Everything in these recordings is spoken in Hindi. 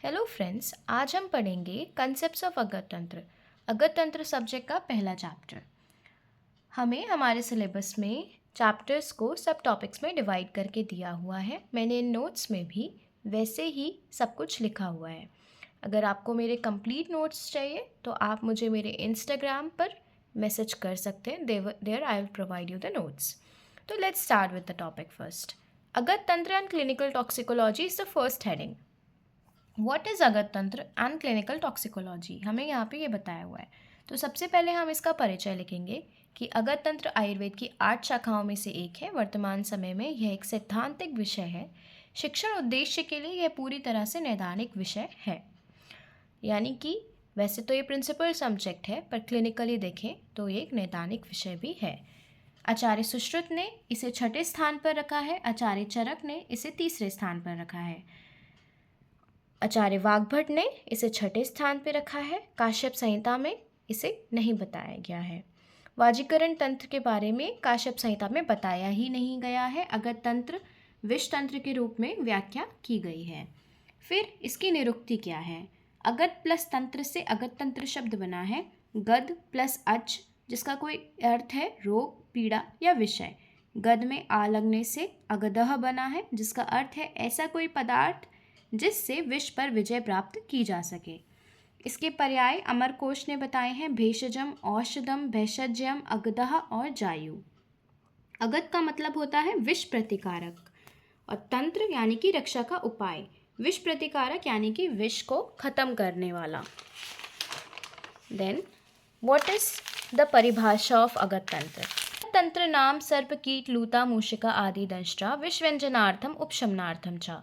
हेलो फ्रेंड्स, आज हम पढ़ेंगे कंसेप्ट्स ऑफ अगत तंत्र। अगत तंत्र सब्जेक्ट का पहला चैप्टर। हमें हमारे सिलेबस में चैप्टर्स को सब टॉपिक्स में डिवाइड करके दिया हुआ है। मैंने इन नोट्स में भी वैसे ही सब कुछ लिखा हुआ है। अगर आपको मेरे कंप्लीट नोट्स चाहिए तो आप मुझे मेरे इंस्टाग्राम पर मैसेज कर सकते हैं। There I will provide you the notes. तो let's start with the topic first. Agada Tantra and clinical toxicology is the first heading. What is Agada Tantra and clinical toxicology, हमें यहाँ पे ये बताया हुआ है। तो सबसे पहले हम इसका परिचय लिखेंगे कि अगत तंत्र आयुर्वेद की 8 शाखाओं में से एक है। वर्तमान समय में यह एक सैद्धांतिक विषय है। शिक्षण उद्देश्य के लिए यह पूरी तरह से नैदानिक विषय है। यानी कि वैसे तो ये प्रिंसिपल सब्जेक्ट है, पर क्लिनिकली देखें तो ये एक नैदानिक विषय भी है। आचार्य सुश्रुत ने इसे 6ठे स्थान पर रखा है। आचार्य चरक ने इसे 3रे स्थान पर रखा है। आचार्य वाग्भट ने इसे 6ठे स्थान पर रखा है। काश्यप संहिता में इसे नहीं बताया गया है। वाजीकरण तंत्र के बारे में काश्यप संहिता में बताया ही नहीं गया है। अगत तंत्र विष तंत्र के रूप में व्याख्या की गई है। फिर इसकी निरुक्ति क्या है? अगत प्लस तंत्र से अगत तंत्र शब्द बना है। गद प्लस अच, जिसका कोई अर्थ है रोग, पीड़ा या विषय। गद में आ लगने से अगदह बना है, जिसका अर्थ है ऐसा कोई पदार्थ जिससे विष पर विजय प्राप्त की जा सके। इसके पर्याय अमरकोश ने बताए हैं: भेषजम, औषधम, भेषज्यम, अगदह और जायु। अगत का मतलब होता है विष प्रतिकारक, और तंत्र यानी कि रक्षा का उपाय। विष प्रतिकारक यानी कि विष को खत्म करने वाला। देन व्हाट इज द परिभाषा ऑफ अगत तंत्र? तंत्र नाम सर्प, कीट, लूता, मूषिका आदि दंष्ट्रा विष व्यंजनार्थम उपशमनार्थम च।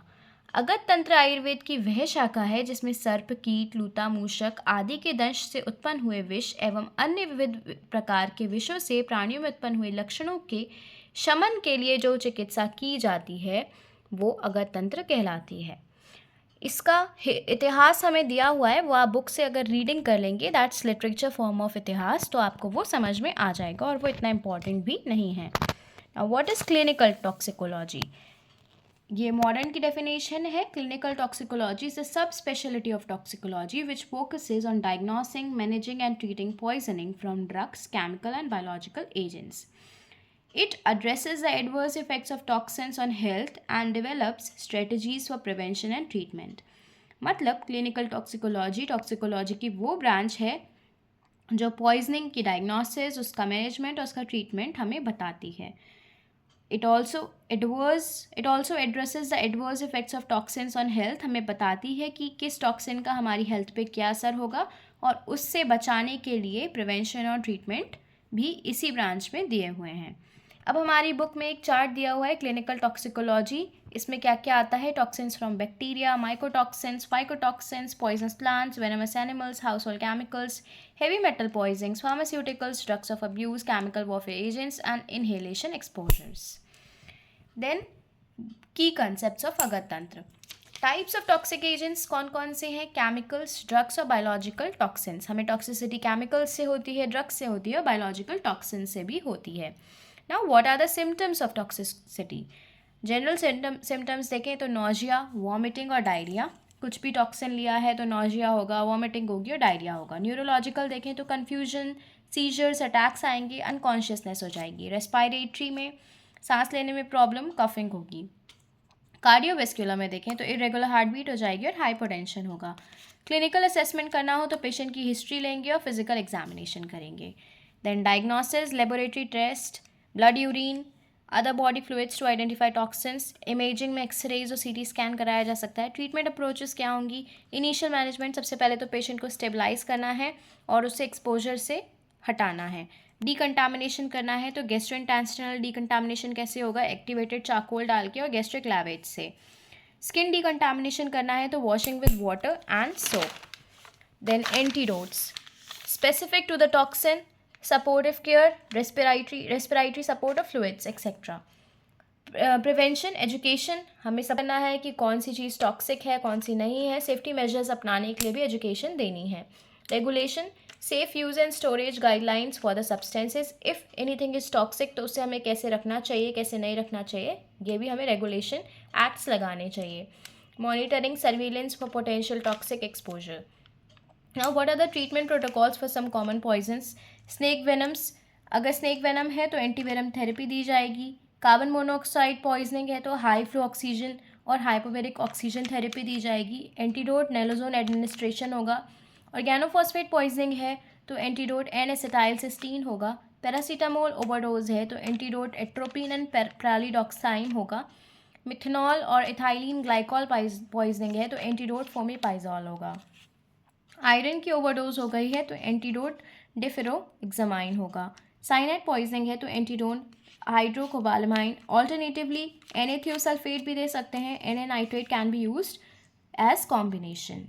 अगत तंत्र आयुर्वेद की वह शाखा है जिसमें सर्प, कीट, लूता, मूषक आदि के दंश से उत्पन्न हुए विष एवं अन्य विविध प्रकार के विषों से प्राणियों में उत्पन्न हुए लक्षणों के शमन के लिए जो चिकित्सा की जाती है वो अगत तंत्र कहलाती है। इसका इतिहास हमें दिया हुआ है, वो आप बुक से अगर रीडिंग कर लेंगे, दैट्स लिटरेचर फॉर्म ऑफ इतिहास, तो आपको वो समझ में आ जाएगा और वो इतना इम्पॉर्टेंट भी नहीं है। Now what is clinical toxicology? ये मॉडर्न की डेफिनेशन है। क्लिनिकल टॉक्सिकोलॉजी इज अ सब speciality of toxicology which focuses on diagnosing, managing and treating poisoning from drugs, chemical and biological agents. It addresses the adverse effects of toxins on health and develops strategies for prevention and treatment. मतलब क्लिनिकल टॉक्सिकोलॉजी की वो ब्रांच है जो पॉइजनिंग की डायग्नोसिस, उसका मैनेजमेंट और उसका ट्रीटमेंट हमें बताती है। It also addresses the adverse effects of toxins on health. हमें बताती है कि किस टॉक्सिन का हमारी हेल्थ पे क्या असर होगा, और उससे बचाने के लिए प्रिवेंशन और ट्रीटमेंट भी इसी ब्रांच में दिए हुए हैं। अब हमारी बुक में एक चार्ट दिया हुआ है क्लिनिकल टॉक्सिकोलॉजी। इसमें क्या क्या आता है? Toxins from bacteria, mycotoxins, phycotoxins, poisonous plants, venomous animals, household chemicals, heavy metal poisonings, pharmaceuticals, drugs of abuse, chemical warfare agents and inhalation exposures. Then key concepts of Agada Tantra. Types of toxic agents कौन कौन से हैं? केमिकल्स, ड्रग्स और बायोलॉजिकल टॉक्सिन्स। हमें टॉक्सिसिटी केमिकल्स से होती है, ड्रग्स से होती है और बायोलॉजिकल टॉक्सिन से भी होती है। Now what are the symptoms of toxicity? General symptoms देखें तो नोजिया, वॉमिटिंग और डायरिया। कुछ भी टॉक्सिन लिया है तो नोजिया होगा, वॉमिटिंग होगी और डायरिया होगा। न्यूरोलॉजिकल देखें तो कन्फ्यूजन, सीजर्स, अटैक्स आएंगे, अनकॉन्शियसनेस हो जाएगी। रेस्पायरेटरी में सांस लेने में प्रॉब्लम, कफिंग होगी। कार्डियोवेस्कुलर में देखें तो इरेगुलर हार्ट बीट हो जाएगी और हाइपोटेंशन होगा। क्लिनिकल असेसमेंट करना हो तो पेशेंट की हिस्ट्री लेंगे और फिजिकल एग्जामिनेशन करेंगे। Then diagnosis, laboratory test, blood, urine, other body fluids to identify toxins. Imaging में एक्सरेज और सीटी स्कैन कराया जा सकता है। ट्रीटमेंट अप्रोचेस क्या होंगी? इनिशियल मैनेजमेंट, सबसे पहले तो पेशेंट को स्टेबलाइज करना है और उससे एक्सपोजर से हटाना है। डीकंटामिनेशन करना है तो गैस्ट्रोइंटेस्टिनल डीकंटामिनेशन कैसे होगा? एक्टिवेटेड चारकोल डाल के और गैस्ट्रिक लैवेज से। स्किन डीकंटामिनेशन करना है तो washing with water and soap. Then antidotes specific to the toxin, supportive care, respiratory support of fluids etcetera. Prevention, education, हमें सब करना है कि कौन सी चीज़ टॉक्सिक है, कौन सी नहीं है। सेफ्टी मेजर्स अपनाने के लिए भी एजुकेशन देनी है। Regulation, safe use and storage guidelines for the substances. If anything is toxic तो उसे हमें कैसे रखना चाहिए, कैसे नहीं रखना चाहिए, ये भी हमें रेगुलेशन एक्ट्स लगाने चाहिए। monitoring surveillance for potential toxic exposure. Now what are the treatment protocols for some common poisons? Snake venoms, अगर स्नेक वेनम है तो एंटीवेनम थेरेपी दी जाएगी. कार्बन मोनोऑक्साइड पॉइजनिंग है तो हाई फ्लो ऑक्सीजन और हाइपोबेरिक ऑक्सीजन थेरेपी दी जाएगी. एंटीडोट नैलोजोन एडमिनिस्ट्रेशन होगा. ऑर्गेनोफॉस्फेट पॉइजनिंग है तो एंटीडोट एन एसिटाइलसिस्टीन होगा. पैरासीटामोल ओवरडोज है तो एंटीडोट एट्रोपिन एंड पैरालिडॉक्साइन होगा. मिथेनॉल और इथाइलिन ग्लाइकॉल पॉइजनिंग है तो एंटीडोट फोमीपाइजॉल होगा. आयरन की ओवरडोज हो गई है तो एंटीडोट डिफेरोएक्सामाइन होगा. साइनाइड पॉइजनिंग है तो एंटीडोट हाइड्रोकोबालामाइन. ऑल्टरनेटिवली Na-thiओसल्फेट भी दे सकते हैं. Na-nitrate can be used as combination.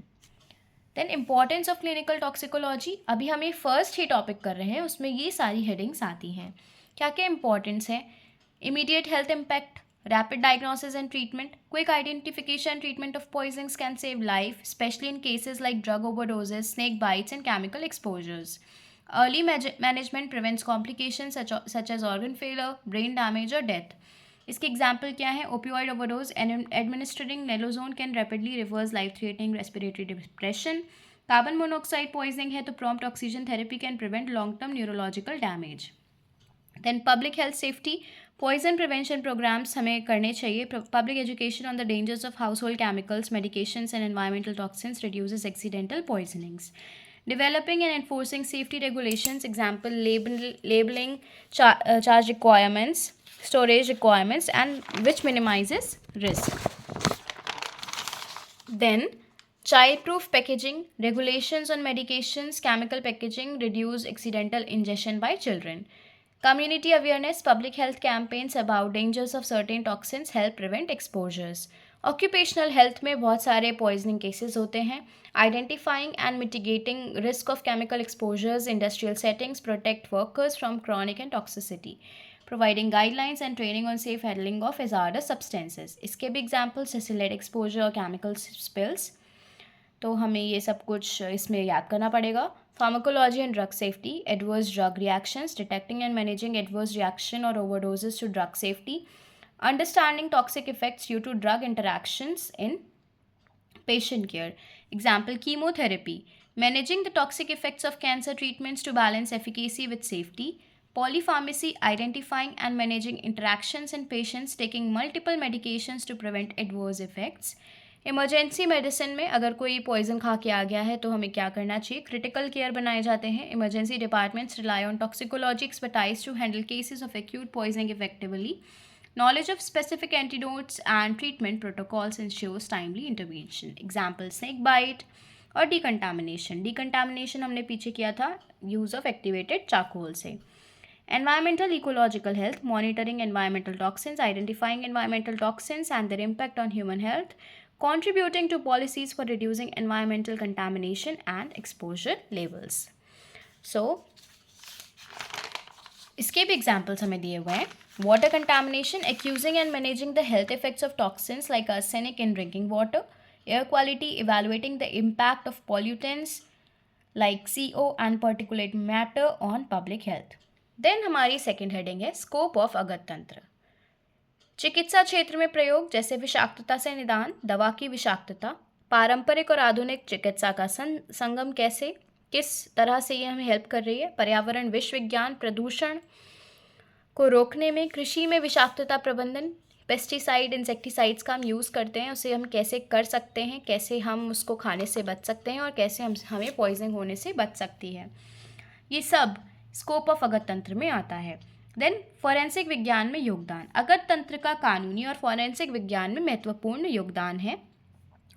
Then importance of clinical toxicology. अभी हम ये फर्स्ट ही टॉपिक कर रहे हैं, उसमें ये सारी हेडिंग्स आती हैं. क्या क्या इंपॉर्टेंस है? Immediate health impact, rapid diagnosis and treatment, quick identification and treatment of poisons can save life, especially in cases like drug overdoses, snake bites, and chemical exposures. Early management prevents complications such as organ failure, brain damage, or death. इसके एग्जाम्पल क्या है? Opioid overdose, administering naloxone can rapidly reverse life threatening respiratory depression. Carbon monoxide poisoning है तो prompt oxygen therapy can prevent long term neurological damage. Then public health safety, poison prevention programmes हमें करने चाहिए. Public education on the dangers of household chemicals, medications and environmental toxins reduces accidental poisonings. Developing and enforcing safety regulations, example labeling, charge requirements, storage requirements, and which minimizes risk. Then child-proof packaging, regulations on medications, chemical packaging reduce accidental ingestion by children. Community awareness, public health campaigns about dangers of certain toxins help prevent exposures. Occupational health में बहुत सारे पॉइजनिंग केसेस होते हैं. Identifying and mitigating risk of chemical exposures, industrial settings, protect workers from chronic and toxicity, providing guidelines and training on safe handling of hazards substances. इसके भी एग्जाम्पल्स जैसे लेड एक्सपोजर और केमिकल स्पिल्स. तो हमें ये सब कुछ इसमें याद करना पड़ेगा. Pharmacology and drug safety, adverse drug reactions, detecting and managing adverse reaction और ओवरडोजेस to drug safety. Understanding toxic effects due to drug interactions in patient care. Example, chemotherapy. Managing the toxic effects of cancer treatments to balance efficacy with safety. Polypharmacy, identifying and managing interactions in patients taking multiple medications to prevent adverse effects. Emergency medicine में अगर कोई पॉइजन खा के आ गया है तो हमें क्या करना चाहिए? क्रिटिकल केयर बनाए जाते हैं. Emergency departments rely on toxicology expertise to handle cases of acute poisoning effectively. Knowledge of specific antidotes and treatment protocols ensures timely intervention. Example, snake bite और decontamination. Decontamination हमने पीछे किया था use of activated charcoal से. Environmental ecological health, monitoring environmental toxins, identifying environmental toxins and their impact on human health, contributing to policies for reducing environmental contamination and exposure levels. So, इसके भी एग्जाम्पल्स हमें दिए हुए हैं. Water contamination, accusing and managing the health effects of toxins like arsenic in drinking water. Air quality, evaluating the impact of pollutants like CO and particulate matter on public health. Then हमारी सेकेंड हेडिंग है स्कोप ऑफ अगत तंत्र. चिकित्सा क्षेत्र में प्रयोग जैसे विषाक्तता से निदान, दवा की विषाक्तता, पारंपरिक और आधुनिक चिकित्सा का संगम कैसे, किस तरह से ये हमें हेल्प कर रही है. पर्यावरण, विश्व विज्ञान, प्रदूषण को रोकने में, कृषि में विषाक्तता प्रबंधन, पेस्टिसाइड इंसेक्टिसाइड्स का हम यूज़ करते हैं, उसे हम कैसे कर सकते हैं, कैसे हम उसको खाने से बच सकते हैं और कैसे हमें पॉइजनिंग होने से बच सकती है. ये सब स्कोप ऑफ अगत तंत्र में आता है. देन फॉरेंसिक विज्ञान में योगदान. अगत तंत्र का कानूनी और फॉरेंसिक विज्ञान में महत्वपूर्ण योगदान है.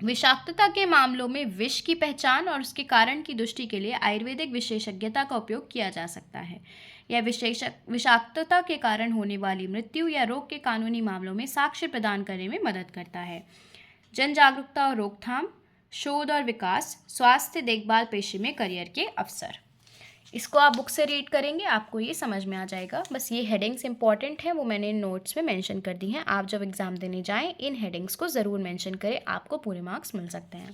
विषाक्तता के मामलों में विष की पहचान और उसके कारण की दृष्टि के लिए आयुर्वेदिक विशेषज्ञता का उपयोग किया जा सकता है. यह विषाक्तता के कारण होने वाली मृत्यु या रोग के कानूनी मामलों में साक्ष्य प्रदान करने में मदद करता है. जन जागरूकता और रोकथाम, शोध और विकास, स्वास्थ्य देखभाल पेशे में करियर के अवसर. इसको आप बुक से रीड करेंगे, आपको ये समझ में आ जाएगा. बस ये हेडिंग्स इंपॉर्टेंट हैं, वो मैंने नोट्स में मेंशन कर दी हैं. आप जब एग्ज़ाम देने जाएं इन हेडिंग्स को ज़रूर मेंशन करें, आपको पूरे मार्क्स मिल सकते हैं.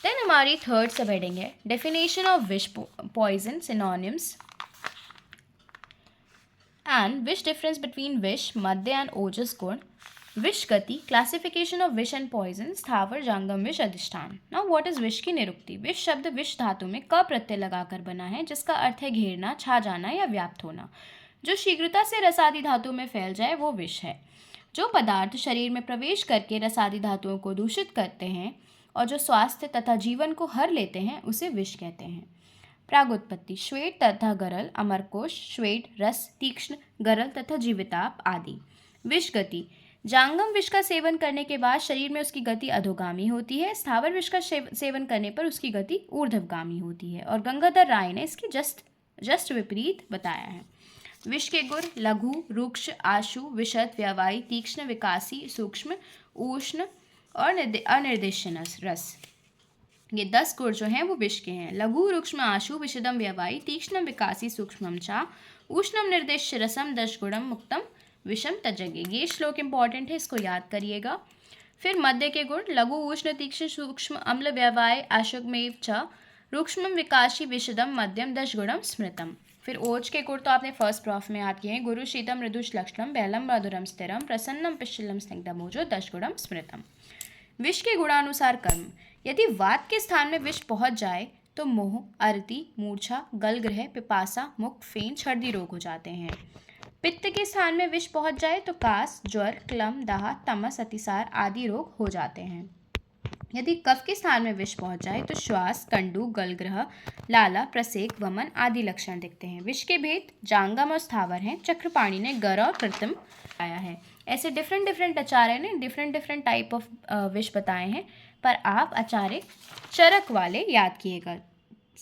देन हमारी थर्ड सब हेडिंग है definition of vish poison, synonyms and vish difference between vish, madya and ojas guna. Vish gati, classification of vish and poison, sthavar jangam विष अधिष्ठान। नाउ व्हाट इज विष की निरुक्ति। विष शब्द विष धातु में क प्रत्यय लगाकर बना है, जिसका अर्थ है घेरना, छा जाना या व्याप्त होना। जो शीघ्रता से रसादि धातु में फैल जाए वो विष है। जो पदार्थ शरीर में प्रवेश करके रसादि धातुओं को दूषित करते हैं और जो स्वास्थ्य तथा जीवन को हर लेते हैं उसे विष कहते हैं। प्रागुत्पत्ति, श्वेत तथा गरल, अमरकोश, श्वेत, रस, तीक्ष्ण, गरल तथा जीविताप आदि। विष गति, जांगम विष का सेवन करने के बाद शरीर में उसकी गति अधोगामी होती है। स्थावर विष का सेवन करने पर उसकी गति ऊर्ध्वगामी होती है। और गंगाधर राय ने इसकी जस्ट विपरीत बताया है। विष के गुण लघु, रुक्ष, आशु, विशद, व्यवायी, तीक्ष्ण, विकासी, सूक्ष्म, उष्ण और अनिर्देशन रस। ये 10 गुण जो हैं वो विष के हैं। लघु, रुक्ष्म, आशु, विशदम, व्यवायी, तीक्ष्णम, विकासी, सूक्ष्मम चा, उष्णम, निर्देश्य रसम, 10 गुणम, मुक्तम, विषम तजगे। ये श्लोक इंपॉर्टेंट है, इसको याद करिएगा। फिर मध्य के गुण लघु, उष्ण, तीक्ष्ण, सूक्ष्म, अम्ल, व्यवाय, आशुगमेव च, रुक्ष्मम, विकासी, विशदम, मध्यम, 10 गुणम, स्मृतम। फिर ओज के गुण तो आपने फर्स्ट प्रॉफ में याद किए हैं। गुरु, शीतम, मृदुष, लक्षणम, बैलम, मधुरम, स्थिरम, प्रसन्नम, पिश्चिलम, स्निग्धम, ओजो, 10 गुणम, स्मृतम। विष के गुणानुसार कर्म। यदि वात के स्थान में विष पहुंच जाए तो मोह, अरति, मूर्छा, गलग्रह, पिपासा, मुख, फेंच, हृदय रोग हो जाते हैं। पित्त के स्थान में विष पहुंच जाए तो कास, ज्वर, क्लम, दाह, तमस, अतिसार आदि रोग हो जाते हैं। यदि कफ के स्थान में विष पहुंच जाए तो श्वास, कंडू, गलग्रह, लाला, प्रसेक, वमन आदि लक्षण दिखते हैं। विष के भेद जांगम और स्थावर हैं। चक्रपाणि ने गर और कृत्रिम आया है। ऐसे डिफरेंट आचार्य ने डिफरेंट टाइप ऑफ विष बताए हैं, पर आप आचार्य चरक वाले याद किएगा,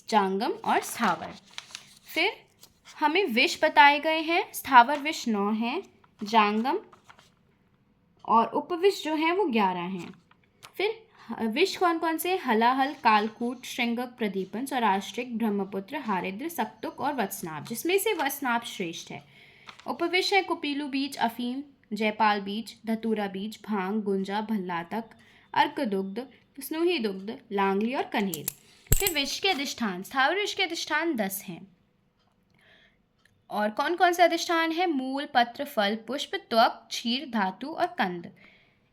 जांगम और स्थावर। फिर हमें विष बताए गए हैं। स्थावर विष 9 हैं, जांगम और उपविष जो हैं वो 11 हैं। फिर विष कौन कौन से? हलाहल, कालकूट, श्रृंगक, प्रदीपन, सौराष्ट्रिक, ब्रह्मपुत्र, हारिद्र, सक्तुक और वत्सनाभ, जिसमें से वत्सनाभ श्रेष्ठ है। उपविष है कुपीलू बीज, अफीम, जयपाल बीज, धतूरा बीज, भांग, गुंजा, भल्लातक, अर्क दुग्ध, स्नूही दुग्ध, लांगली और कनेर। फिर विष के अधिष्ठान। स्थावर विष के अधिष्ठान 10 हैं। और कौन कौन से अधिष्ठान है? मूल, पत्र, फल, पुष्प, त्वक, क्षीर, धातु और कंद।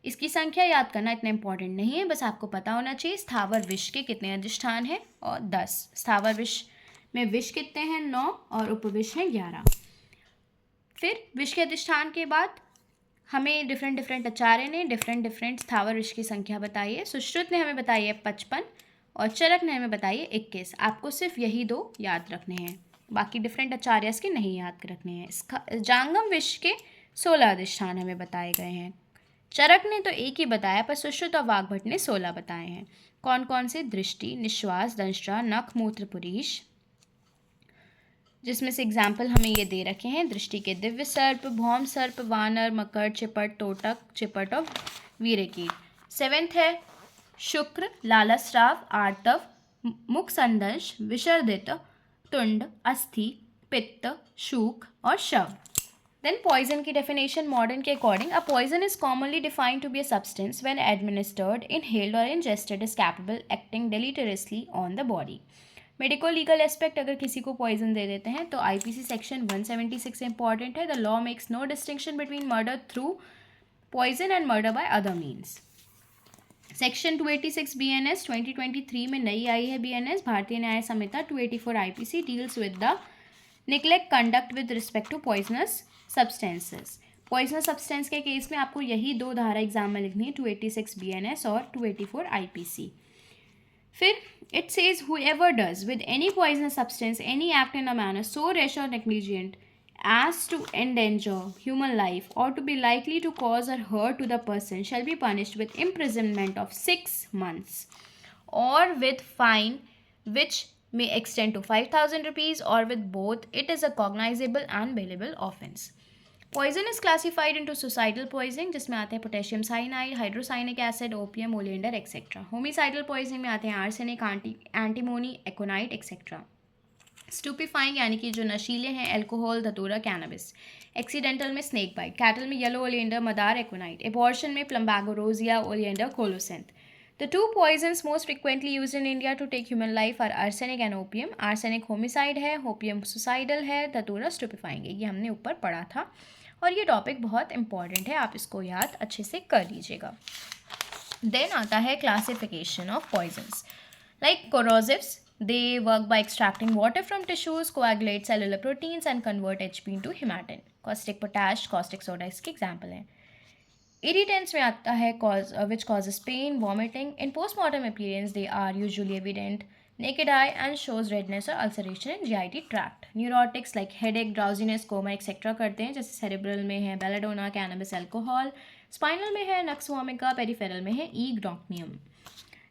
इसकी संख्या याद करना इतना इंपॉर्टेंट नहीं है, बस आपको पता होना चाहिए स्थावर विष के कितने अधिष्ठान हैं। और 10 स्थावर विष में विष कितने हैं? 9 और उपविष हैं 11। फिर विष के अधिष्ठान के बाद हमें डिफरेंट आचार्य ने डिफरेंट स्थावर विष की संख्या बताई है। सुश्रुत ने हमें बताई है 55 और चरक ने हमें बताई है 21। आपको सिर्फ यही 2 याद रखने हैं, बाकी डिफरेंट आचार्य के नहीं याद रखने हैं। जांगम विष के 16 अधिष्ठान हमें बताए गए हैं। चरक ने तो एक ही बताया, पर सुश्रुत और वाग्भट ने 16 बताए हैं। कौन कौन से? दृष्टि, निश्वास, दंष्ट्रा, नख, मूत्र, पुरीश, जिसमें से एग्जाम्पल हमें ये दे रखे हैं। दृष्टि के दिव्य सर्प, भौम सर्प, वानर, मकर, चिपट, तोटक, चिपट और वीरकीट। 7th है शुक्र, लालस्राव, आर्तव, मुख संदंश, विसर्दित, तुंड, अस्थि, पित्त, शूक और शव। Then poison की definition modern के according, a poison is commonly defined to be a substance when administered, inhaled or ingested is capable acting deleteriously on the body. Medico legal aspect, अगर किसी को पॉइजन दे देते हैं तो आईपीसी सेक्शन 176 इंपॉर्टेंट है। The law makes no distinction between murder through poison and murder by other means. Section 286 BNS 2023 में नई आई है। BNS Bharatiya Nyaya Sanhita 284 IPC deals with the neglect conduct with respect to poisonous substances. Poisonous substance के केस में आपको यही 2 धारा एग्जाम में लिखनी है, 286 BNS और 284 IPC। फिर it says whoever does with any poisonous substance any act in a manner so rash or negligent as to endanger human life or to be likely to cause or hurt to the person shall be punished with imprisonment of 6 months or with fine which may extend to 5,000 rupees or with both. It is a cognizable and bailable offence. Poison is classified into suicidal poisoning, जिसमें आते हैं potassium cyanide, hydrocyanic acid, opium, oleander etcetera. Homicidal poisoning में आते हैं आर्सेनिक, एंटीमोनी, एकोनाइट एक्सेट्रा। स्टूपिफाइंग यानी कि जो नशीले हैं, एल्कोहल, धतूरा, कैनबिस। एक्सीडेंटल में स्नेक बाइट, कैटल में येलो ओलिएंडर, मदार, एकोनाइट। एबॉर्शन में प्लम्बागो, रोजिया, oleander, कोलोसेंथ। The 2 poisons most frequently used in India to take human life are arsenic and opium. Arsenic homicide है, opium suicidal है, धतूरा stupefying है। ये हमने ऊपर पढ़ा था और ये टॉपिक बहुत इंपॉर्टेंट है, आप इसको याद अच्छे से कर लीजिएगा। देन आता है classification of poisons. Like corrosives, they work by extracting water from tissues, coagulate cellular proteins and convert HP into hematine. Caustic potash, caustic soda इसके एग्जाम्पल हैं। Irritants में आता है which causes pain, vomiting. In postmortem appearance, they are usually evident naked eye and shows redness or ulceration in GIT tract. Neurotics like headache, drowsiness, coma etc. करते हैं, जैसे cerebral में है belladonna, cannabis, alcohol. Spinal में है nux vomica, peripheral में है egoconium.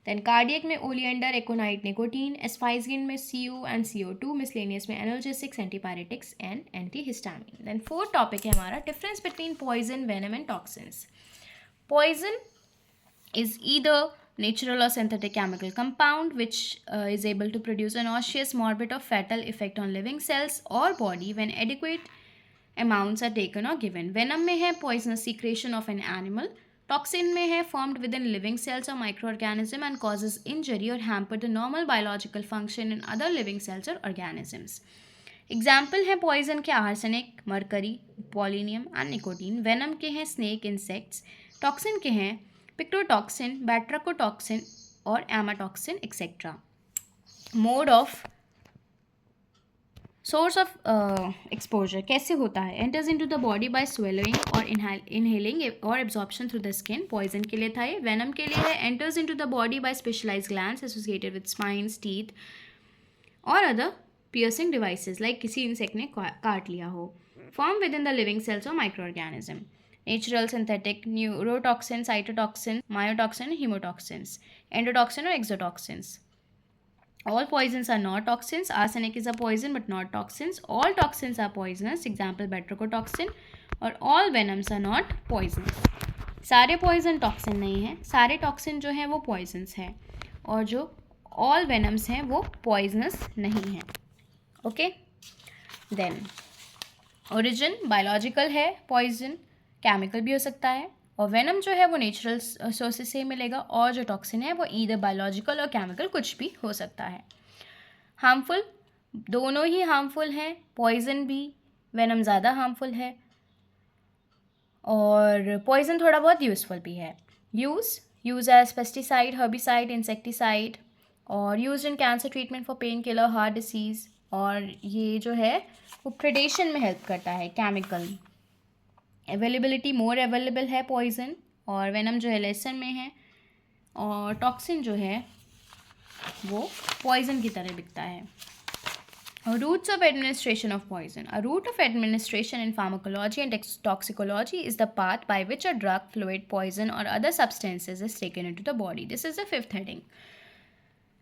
देन कार्डियक में ओलिएंडर, एकोनाइट, निकोटीन. एस्फाइजिन में CO एंड CO2. मिसलेनियस में analgesics, antipyretics and antihistamine. Then fourth topic है हमारा difference between poison, venom and toxins. Poison is either natural or synthetic chemical compound which is able to produce a nauseous, morbid or fatal effect on living cells or body when adequate amounts are taken or given. Venom में है poisonous secretion of an animal. Toxin में है formed within living cells or microorganism and causes injury or hamper the normal biological function in other living cells or organisms. Example है पॉइजन के arsenic, mercury, polonium and nicotine. Venom के हैं स्नेक, इंसेक्ट्स. टॉक्सिन के हैं पिक्टोटॉक्सिन, बैट्राकोटॉक्सिन और amatoxin etcetera. Mode of source of exposure कैसे होता है? Enters into the body by swallowing और इनहेलिंग और absorption through the skin. Poison के लिए था ये. वेनम के लिए है enters into the body by specialised glands associated with spines, teeth और अदर पियर्सिंग डिवाइसेस लाइक किसी इंसेक्ट ने काट लिया हो. Form within the living cells और microorganism. Natural, synthetic, neurotoxin, cytotoxin, मायोटॉक्सिन, हीमोटॉक्सिन्स. Endotoxin और exotoxins. All poisons are not toxins. Arsenic is a poison but not toxins. All toxins are poisonous. Example batrachotoxin. और all venoms are not poisonous. सारे poison toxin नहीं हैं. सारे toxin जो हैं वो poisons हैं. और जो all venoms हैं वो poisonous नहीं हैं. Okay? Then origin biological है poison. Chemical भी हो सकता है. और वेनम जो है वो नेचुरल सोर्सेज से ही मिलेगा. और जो टॉक्सिन है वो ईदर बायोलॉजिकल और केमिकल कुछ भी हो सकता है. हार्मफुल, दोनों ही हार्मफुल हैं. पॉइजन भी, वेनम ज़्यादा हार्मफुल है. और पॉइजन थोड़ा बहुत यूज़फुल भी है. Use as pesticide, herbicide, insecticide. और use in cancer treatment for painkiller, heart disease. और ये जो है वो प्रिडेशन में हेल्प करता है. केमिकल अवेलेबिलिटी, मोर अवेलेबल है पॉइजन. और वेनम जो है लेसन में है. और टॉक्सिन जो है वो पॉइजन की तरह बिकता है. Routes of administration of poison. A route of administration in pharmacology and toxicology is the path by which a drug, fluid, poison और other substances is taken into the body. This is the fifth heading.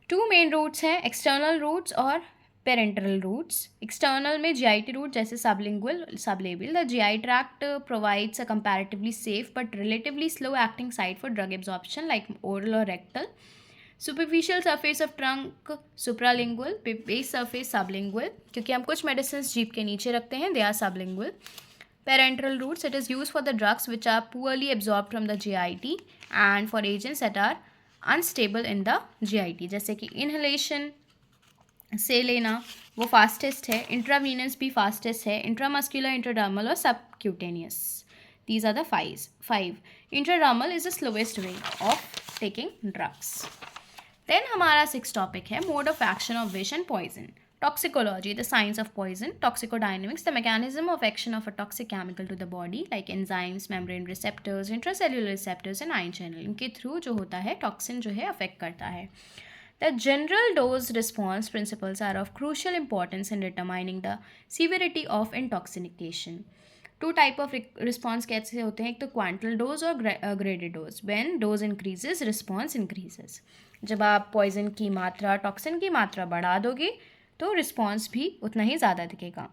2 main routes हैं, एक्सटर्नल रूट्स और पेरेंटल रूट्स. एक्सटर्नल में GIT रूट जैसे sublingual, sublabial. The GI tract provides a comparatively safe but relatively slow acting site for drug absorption like oral और rectal. Superficial surface of trunk supralingual, base surface sublingual, क्योंकि हम कुछ मेडिसिन जीभ के नीचे रखते हैं, they are sublingual. Parental routes, it is use for the drugs which are poorly absorb from the GIT and for agents that are unstable in the GIT, जैसे कि इनहेलेशन से लेना वो फास्टेस्ट है. इंट्रावीनस भी फास्टेस्ट है. इंट्रामस्कुलर, इंट्राडर्मल और subcutaneous. These are the 5. Intradermal is the slowest way of taking drugs. Then हमारा 6 टॉपिक है मोड ऑफ एक्शन ऑफ विश and poison. Toxicology, the science of poison. Toxicodynamics, the mechanism of action of a toxic chemical to the body like enzymes, membrane receptors, intracellular receptors and ion channel. इनके थ्रू जो होता है टॉक्सिन जो है अफेक्ट करता है. The general dose response principles are of crucial importance in determining the severity of intoxication. 2 type of response कैसे होते हैं? एक तो क्वांटल डोज और graded dose. When dose increases, response increases. जब आप पॉइजन की मात्रा, टॉक्सिन की मात्रा बढ़ा दोगे तो रिस्पॉन्स भी उतना ही ज़्यादा दिखेगा.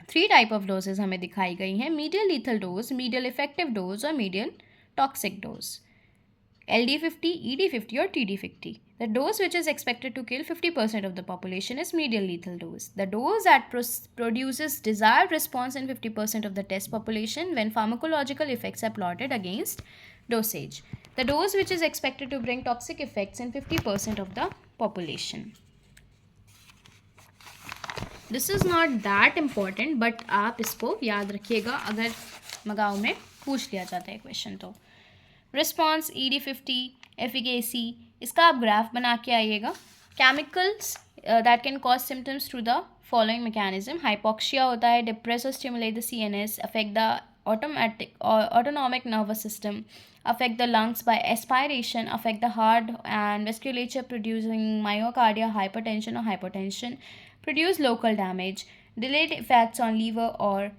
3 टाइप ऑफ डोजेज हमें दिखाई गई हैं. Medial lethal dose, medial effective dose और medial toxic dose. LD50, ED50 और TD50. The dose which is expected to kill 50% of the population is medial lethal dose. The dose that produces desired response in 50% of the test population when pharmacological effects are plotted against dosage. The dose which is expected to bring toxic effects in 50% of the population. This is not that important, but आप इसको याद रखिएगा अगर मगाओ में पूछ लिया जाता है क्वेश्चन तो। रिस्पॉन्स ED50, एफिकेसी, इसका आप ग्राफ बना के आइएगा। Chemicals that can cause symptoms through the following mechanism. Hypoxia होता है, डिप्रेस और stimulate the CNS, affect the autonomic nervous system, affect the lungs by aspiration, affect the heart and vasculature producing myocardia, hypertension or hypotension, produce local damage, delayed effects on liver or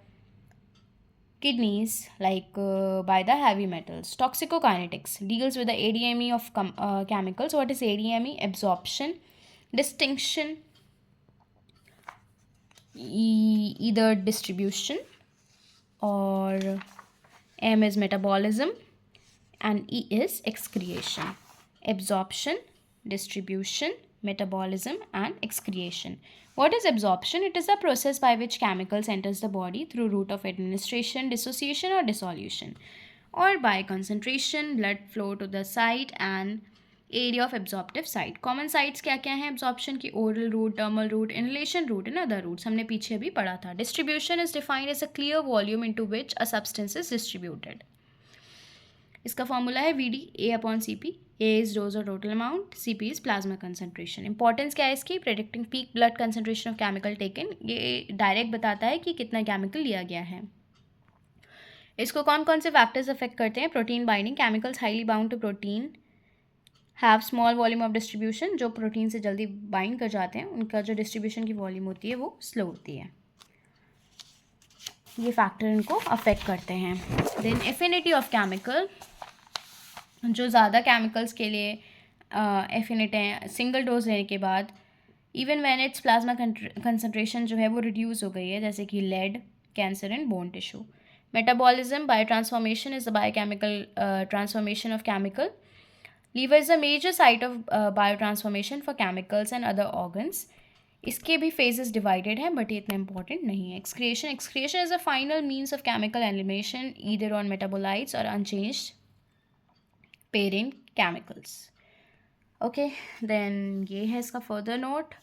kidneys by the heavy metals. Toxicokinetics deals with the ADME of chemicals. What is ADME? Absorption, distinction, either distribution, or M is metabolism and E is excretion. Absorption, distribution, metabolism and excretion. What is absorption? It is a process by which chemicals enters the body through route of administration, dissociation or dissolution, or by concentration, blood flow to the site and area of absorptive site. Common sites क्या क्या हैं एब्जॉर्प्शन की? Oral route, dermal route, inhalation route and other routes, हमने पीछे भी पढ़ा था। Distribution is defined as a clear volume into which a substance is distributed. इसका फॉर्मूला है VD A/CP। A is dose और total amount, CP is plasma concentration. Importance क्या है इसकी? Predicting peak blood concentration of chemical taken. ये डायरेक्ट बताता है कि कितना केमिकल लिया गया है। इसको कौन कौन से फैक्टर्स अफेक्ट करते हैं? Protein binding, chemicals highly bound to protein have small volume of distribution. जो प्रोटीन से जल्दी बाइंड कर जाते हैं उनका जो डिस्ट्रीब्यूशन की वॉल्यूम होती है वो स्लो होती है। ये फैक्टर इनको अफेक्ट करते हैं। देन एफिनिटी ऑफ केमिकल, जो ज़्यादा केमिकल्स के लिए एफिनिट हैं सिंगल डोज लेने के बाद, even when it's plasma concentration जो है वो रिड्यूस हो गई है, जैसे कि lead, cancer and bone tissue. Metabolism, biotransformation is the biochemical transformation of chemical. Liver is a major site of biotransformation for chemicals and other organs. इसके भी फेजेस डिवाइडेड हैं बट ये इतना इंपॉर्टेंट नहीं है। Excretion, excretion is a final means of chemical elimination either on metabolites और unchanged parent chemicals. Okay, then ये है इसका फर्दर नोट।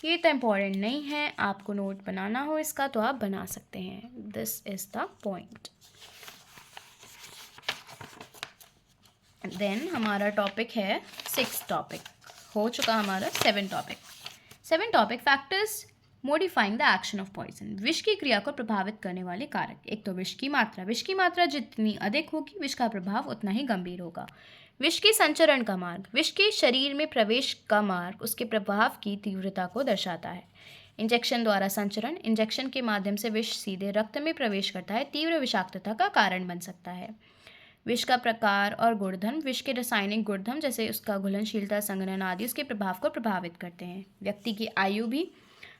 ये तो इम्पॉर्टेंट नहीं है, आपको नोट बनाना हो इसका तो आप बना सकते हैं। This is the point. Then हमारा टॉपिक है 6 टॉपिक, हो चुका हमारा 7 topic. Factors modifying the action of poison, विष की क्रिया को प्रभावित करने वाले कारक। एक तो विष की मात्रा जितनी अधिक होगी विष का प्रभाव उतना ही गंभीर होगा। विष के संचरण का मार्ग, विष के शरीर में प्रवेश का मार्ग उसके प्रभाव की तीव्रता को दर्शाता है। इंजेक्शन द्वारा संचरण, इंजेक्शन के माध्यम से विष सीधे रक्त में प्रवेश करता है, तीव्र विषाक्तता का कारण बन सकता है। विष का प्रकार और गुणधर्म, विष के रासायनिक गुणधर्म जैसे उसका घुलनशीलता, संघनन आदि उसके प्रभाव को प्रभावित करते हैं। व्यक्ति की आयु भी,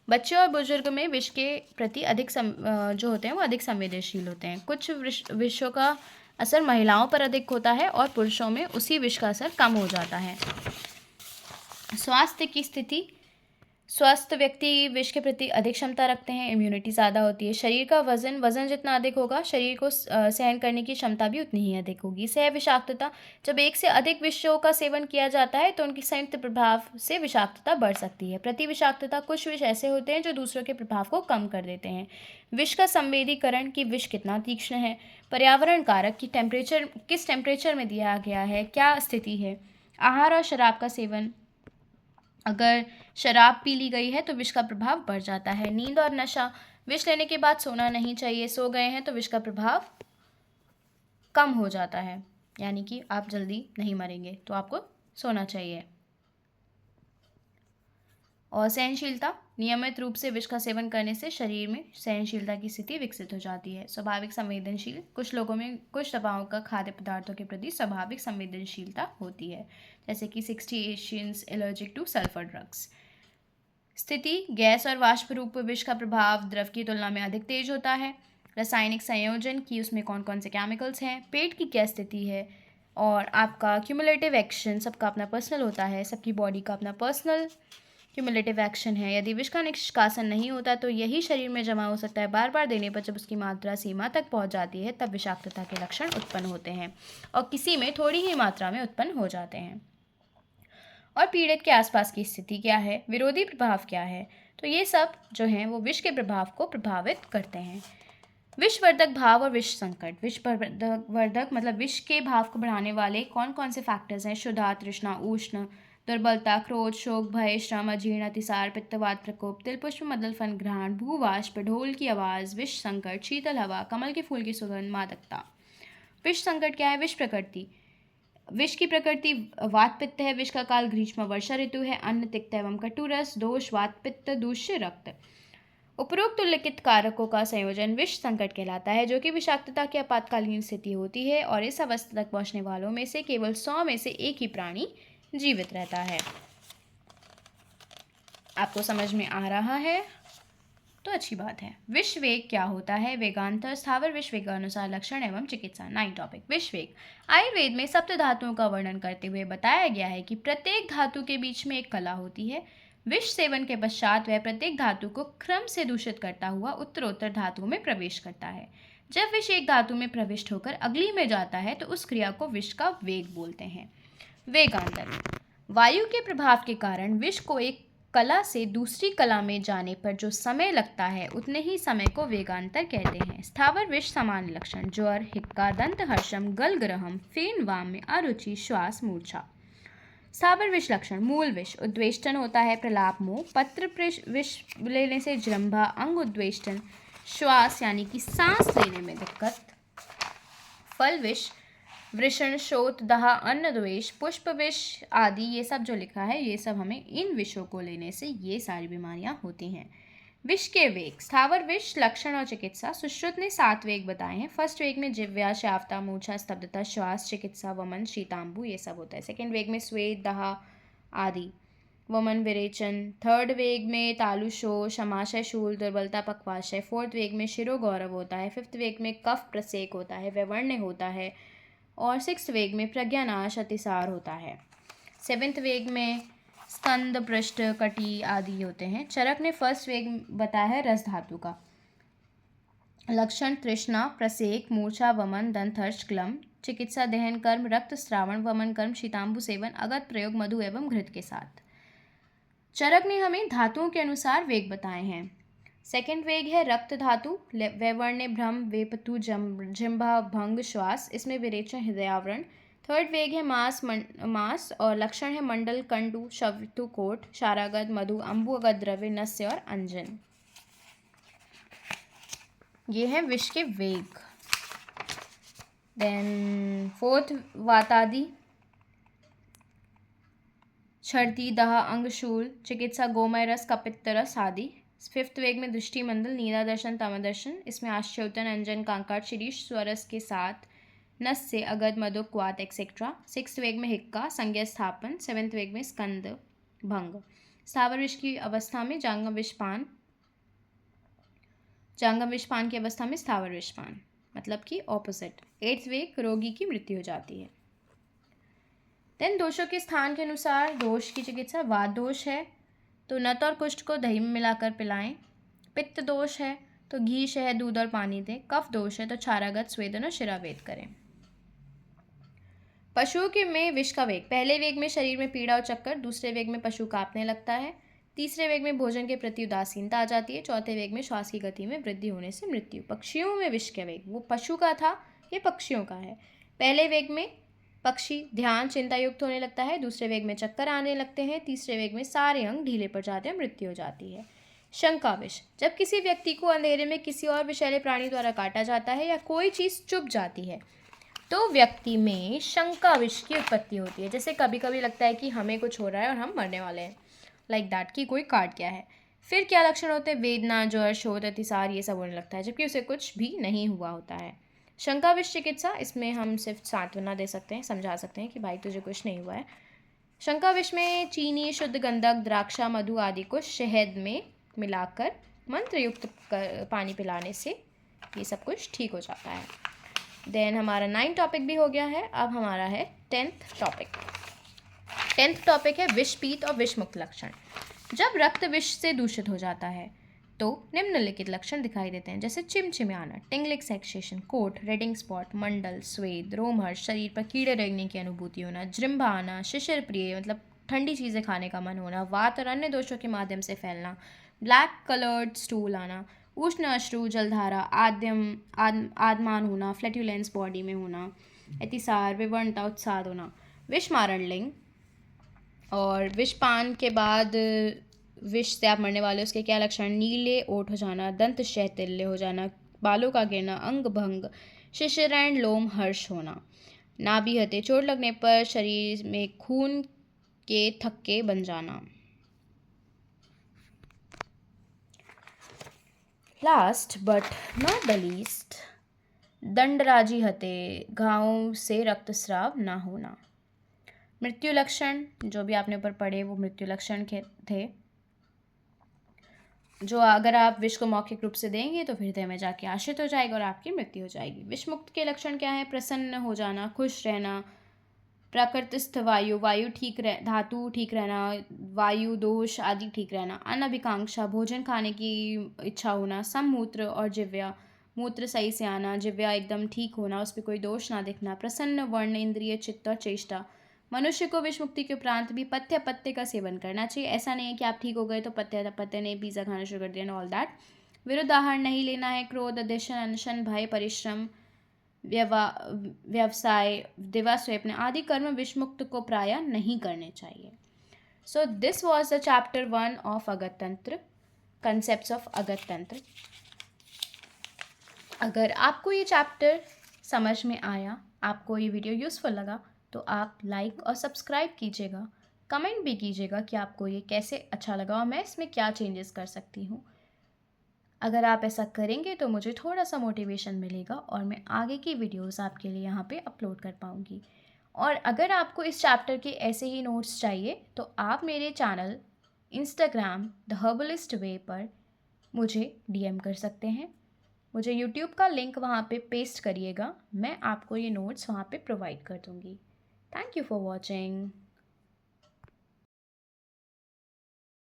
बच्चे और बुजुर्ग में विष के प्रति अधिक जो होते हैं वो अधिक संवेदनशील होते हैं। कुछ विषों का असर महिलाओं पर अधिक होता है और पुरुषों में उसी विष का असर कम हो जाता है। स्वास्थ्य की स्थिति, स्वस्थ व्यक्ति विष के प्रति अधिक क्षमता रखते हैं, इम्यूनिटी ज़्यादा होती है। शरीर का वजन जितना अधिक होगा शरीर को सहन करने की क्षमता भी उतनी ही अधिक होगी। सह विषाक्तता, जब एक से अधिक विषयों का सेवन किया जाता है तो उनकी संयुक्त प्रभाव से विषाक्तता बढ़ सकती है। प्रति विषाक्तता, कुछ विष ऐसे होते हैं जो दूसरों के प्रभाव को कम कर देते हैं। विष का संवेदीकरण, कि विष कितना तीक्ष्ण है। पर्यावरण कारक, की टेम्परेचर किस टेम्परेचर में दिया गया है, क्या स्थिति है। आहार और शराब का सेवन, अगर शराब पी ली गई है तो विष का प्रभाव बढ़ जाता है। नींद और नशा, विष लेने के बाद सोना नहीं चाहिए, सो गए हैं तो विष का प्रभाव कम हो जाता है, यानी कि आप जल्दी नहीं मरेंगे तो आपको सोना चाहिए। और सहनशीलता, नियमित रूप से विष का सेवन करने से शरीर में सहनशीलता की स्थिति विकसित हो जाती है। स्वाभाविक संवेदनशील, कुछ लोगों में कुछ दवाओं का खाद्य पदार्थों के प्रति स्वाभाविक संवेदनशीलता होती है, जैसे कि 60 Asians allergic two sulphur drugs. स्थिति, गैस और वाष्प रूप विष का प्रभाव द्रव की तुलना में अधिक तेज होता है। रासायनिक संयोजन, की उसमें कौन कौन से केमिकल्स हैं। पेट की क्या स्थिति है। और आपका क्यूमुलेटिव एक्शन, सबका अपना पर्सनल होता है, सबकी बॉडी का अपना पर्सनल क्यूमुलेटिव एक्शन है। यदि विष का निष्कासन नहीं होता तो यही शरीर में जमा हो सकता है। बार बार देने पर जब उसकी मात्रा सीमा तक पहुंच जाती है तब विषाक्तता के लक्षण उत्पन्न होते हैं और किसी में थोड़ी ही मात्रा में उत्पन्न हो जाते हैं। और पीड़ित के आसपास की स्थिति क्या है, विरोधी प्रभाव क्या है। तो ये सब जो हैं वो विष के प्रभाव को प्रभावित करते हैं। विषवर्धक भाव और विष संकट। विषवर्धक मतलब विष के भाव को बढ़ाने वाले कौन कौन से फैक्टर्स हैं? क्षुधा, तृष्णा, उष्ण, दुर्बलता, क्रोध, शोक, भय, श्रम, अजीर्ण, अतिसार, पित्तवात प्रकोप, तिलपुष्प, मदल फल ग्रहण, भूवाष्प, ढोल की आवाज़, विष संकट, शीतल हवा, कमल के फूल की सुगंध, मादकता। विष संकट क्या है? विष प्रकृति। विष की प्रकृति वात पित्त है। विष का काल ग्रीष्म वर्षा ऋतु है। अन्न, तिक्त एवं कटुरस, दोष, वात पित्त, दूष्य, रक्त। उपरोक्त उल्लिखित कारकों का संयोजन विष संकट कहलाता है, जो कि विषाक्तता की आपातकालीन स्थिति होती है और इस अवस्था तक पहुंचने वालों में से केवल 100 में से एक ही प्राणी जीवित रहता है। आपको समझ में आ रहा है तो अच्छी बात है। विष वेग क्या होता है? वेगांतर, स्थावर विष वेगानुसार लक्षण एवं चिकित्सा। 9 टॉपिक। विष वेग। आयुर्वेद में सप्त धातुओं का वर्णन करते हुए बताया गया है कि प्रत्येक धातु के बीच में एक कला होती है। विष सेवन के पश्चात वह प्रत्येक धातु को क्रम से दूषित करता हुआ उत्तरोत्तर धातुओं में प्रवेश करता है। जब विष एक धातु में प्रविष्ट होकर अगली में जाता है तो उस क्रिया को विष का वेग बोलते हैं। वेगांतर। वायु के प्रभाव के कारण विष को एक कला से दूसरी कला में जाने पर जो समय लगता है उतने ही समय को वेगांतर कहते हैं। स्थावर विष सामान्य लक्षण: ज्वर, हिक्का, दंत हर्षम, गलग्रहम, फेन, वाम्य, अरुचि, श्वास, मूर्छा। स्थावर विष लक्षण: मूल विष उद्वेष्टन होता है, प्रलाप, मोह, पत्र विष लेने से जृंभा, अंग उद्वेष्टन, श्वास यानी कि सांस लेने में दिक्कत। फल विष वृषण, शोथ, दहा, अन्न द्वेष, पुष्प विष आदि ये सब जो लिखा है ये सब हमें इन विषों को लेने से ये सारी बीमारियां होती हैं। विष के वेग। स्थावर विष लक्षण और चिकित्सा। सुश्रुत ने 7 वेग बताए हैं। फर्स्ट वेग में जिव्या, श्यावता, मूर्छा, स्तब्धता, श्वास, चिकित्सा, वमन, शीतांबु ये सब होता है। सेकेंड वेग में स्वेद, दहा आदि, वमन, विरेचन। थर्ड वेग में तालुशोष, अमाशय, शूल, दुर्बलता, पक्वाशय। फोर्थ वेग में शिरो गौरव होता है। फिफ्थ वेग में कफ प्रसेक होता है, वैवर्ण्य होता है। और 6th वेग में प्रज्ञानाश, अतिसार होता है। 7th वेग में स्कंद, पृष्ठ, कटी आदि होते हैं। चरक ने फर्स्ट वेग बताया है रस धातु का। लक्षण: तृष्णा, प्रसेक, मूर्छा, वमन, दंतहर्ष, क्लम। चिकित्सा: दहन कर्म, रक्त स्रावण, वमन कर्म, शीतांबु सेवन, अगत प्रयोग मधु एवं घृत के साथ। चरक ने हमें धातुओं के अनुसार वेग बताए हैं। सेकेंड वेग है रक्त धातु, वैवर्ण्य, भ्रम, वेपतु, जिह्वा, भंग, श्वास, इसमें विरेचन, हृदयावरण। थर्ड वेग है मांस और लक्षण है मंडल, कंडु, शवतु, कोट, शारागत, मधु, अम्बुअगत द्रव्य, नस्य और अंजन। ये हैं विष के वेग। देन फोर्थ वातादि, छर्दी, दहा, अंगशूल। चिकित्सा: गोमय रस, कपित्त रस आदि। 5th वेग में दृष्टि मंडल, नीलादर्शन, तमदर्शन, इसमें आश्चोतन, अंजन, कांकाट, शिरीष, स्वरस के साथ, नस्य, अगध, मधु, क्वात एक्सेट्रा। 6th वेग में हिक्का, संज्ञा स्थापन। 7th वेग में स्कंद, भंग। स्थावर विष की अवस्था में जांगम विषपान की अवस्था में स्थावर विषपान, मतलब कि ऑपोजिट। 8th वेग रोगी की मृत्यु हो जाती है। देन दोषों के स्थान के अनुसार दोष की चिकित्सा: वात दोष है तो नत और कुष्ठ को दही में मिलाकर पिलाएं। पित्त दोष है तो घी, शहद, दूध और पानी दें। कफ दोष है तो क्षारागत, स्वेदन और शिरावेद करें। पशुओं के में विष का वेग। पहले वेग में शरीर में पीड़ा और चक्कर, दूसरे वेग में पशु कांपने लगता है, तीसरे वेग में भोजन के प्रति उदासीनता आ जाती है, चौथे वेग में श्वास की गति में वृद्धि होने से मृत्यु। पक्षियों में विष का वेग, वो पशु का था, ये पक्षियों का है। पहले वेग में पक्षी ध्यान, चिंता युक्त होने लगता है, दूसरे वेग में चक्कर आने लगते हैं, तीसरे वेग में सारे अंग ढीले पड़ जाते हैं, मृत्यु हो जाती है। शंका विष। जब किसी व्यक्ति को अंधेरे में किसी और विषैले प्राणी द्वारा काटा जाता है या कोई चीज़ चुभ जाती है तो व्यक्ति में शंका विष की उत्पत्ति होती है। जैसे कभी कभी लगता है कि हमें कुछ हो रहा है और हम मरने वाले हैं, लाइक दैट, कि कोई काट गया है। फिर क्या लक्षण होते हैं? वेदना, ज्वर, शोथ, अतिसार ये सब होने लगता है, जबकि उसे कुछ भी नहीं हुआ होता है। शंका विष चिकित्सा, इसमें हम सिर्फ सांत्वना दे सकते हैं, समझा सकते हैं कि भाई तुझे कुछ नहीं हुआ है। शंका विष में चीनी, शुद्ध गंधक, द्राक्षा, मधु आदि को शहद में मिलाकर मंत्र युक्त पानी पिलाने से ये सब कुछ ठीक हो जाता है। देन हमारा 9 टॉपिक भी हो गया है। अब हमारा है 10th टॉपिक। 10th टॉपिक है विषपीत और विषमुक्त लक्षण। जब रक्त विष से दूषित हो जाता है तो निम्नलिखित लक्षण दिखाई देते हैं, जैसे चिमचिमाना, टिंगलिंग सेंसेशन, कोट, रेडिंग स्पॉट, मंडल, स्वेद, रोमहर्ष, शरीर पर कीड़े रेंगने की अनुभूति होना, जृंभा आना, शिशिर प्रिय मतलब ठंडी चीज़ें खाने का मन होना, वात और अन्य दोषों के माध्यम से फैलना, ब्लैक कलर्ड स्टूल आना, उष्ण अश्रु जलधारा, आदमान होना, फ्लैटुलेंस बॉडी में होना, अतिसार, विवरणता, उत्साद होना, विष मारण लिंग। और विषपान के बाद विष से आप मरने वाले उसके क्या लक्षण, नीले ओठ हो जाना, दंत शैथिल्य हो जाना, बालों का गिरना, अंग भंग, शिशिरण लोम हर्ष होना, नाभि हते, चोट लगने पर शरीर में खून के थक्के बन जाना। Last but not the least, दंडराजी हते, घावों से रक्तस्राव ना होना। मृत्यु लक्षण जो भी आपने ऊपर पढ़े वो मृत्यु लक्षण थे, जो अगर आप विष को मौखिक रूप से देंगे तो हृदय में जाके आश्रित हो जाएगा और आपकी मृत्यु हो जाएगी। विषमुक्त के लक्षण क्या है, प्रसन्न हो जाना, खुश रहना, प्राकृतिस्थ वायु ठीक रह, धातु ठीक रहना, वायु दोष आदि ठीक रहना, अनभिकांक्षा भोजन खाने की इच्छा होना, सममूत्र और जिव्या मूत्र सही से आना, जिव्या एकदम ठीक होना, उस पर कोई दोष ना दिखना, प्रसन्न वर्ण इंद्रिय चित्त और चेष्टा। मनुष्य को विष मुक्ति के उपरांत भी पत्ते पत्ते का सेवन करना चाहिए। ऐसा नहीं है कि आप ठीक हो गए तो पत्ते पत्ते ने पिज़्ज़ा खाना शुरू कर दिया एंड ऑल दैट। विरुद्ध आहार नहीं लेना है, क्रोध, अध्यशन, अनशन, भय, परिश्रम, व्यवसाय, दिवा स्वप्न आदि कर्म विषमुक्त को प्राय नहीं करने चाहिए। So this was the chapter 1 of Agada Tantra, concepts of Agada तंत्र। अगर आपको ये चैप्टर समझ में आया, आपको ये वीडियो यूज़फुल लगा, तो आप लाइक और सब्सक्राइब कीजिएगा, कमेंट भी कीजिएगा कि आपको ये कैसे अच्छा लगा और मैं इसमें क्या चेंजेस कर सकती हूँ। अगर आप ऐसा करेंगे तो मुझे थोड़ा सा मोटिवेशन मिलेगा और मैं आगे की वीडियोस आपके लिए यहाँ पे अपलोड कर पाऊँगी। और अगर आपको इस चैप्टर के ऐसे ही नोट्स चाहिए तो आप मेरे चैनल इंस्टाग्राम द हर्बलिस्ट वे पर मुझे DM कर सकते हैं। मुझे यूट्यूब का लिंक वहाँ पे पेस्ट करिएगा, मैं आपको ये नोट्स वहाँ पे प्रोवाइड कर दूँगी। Thank you for watching.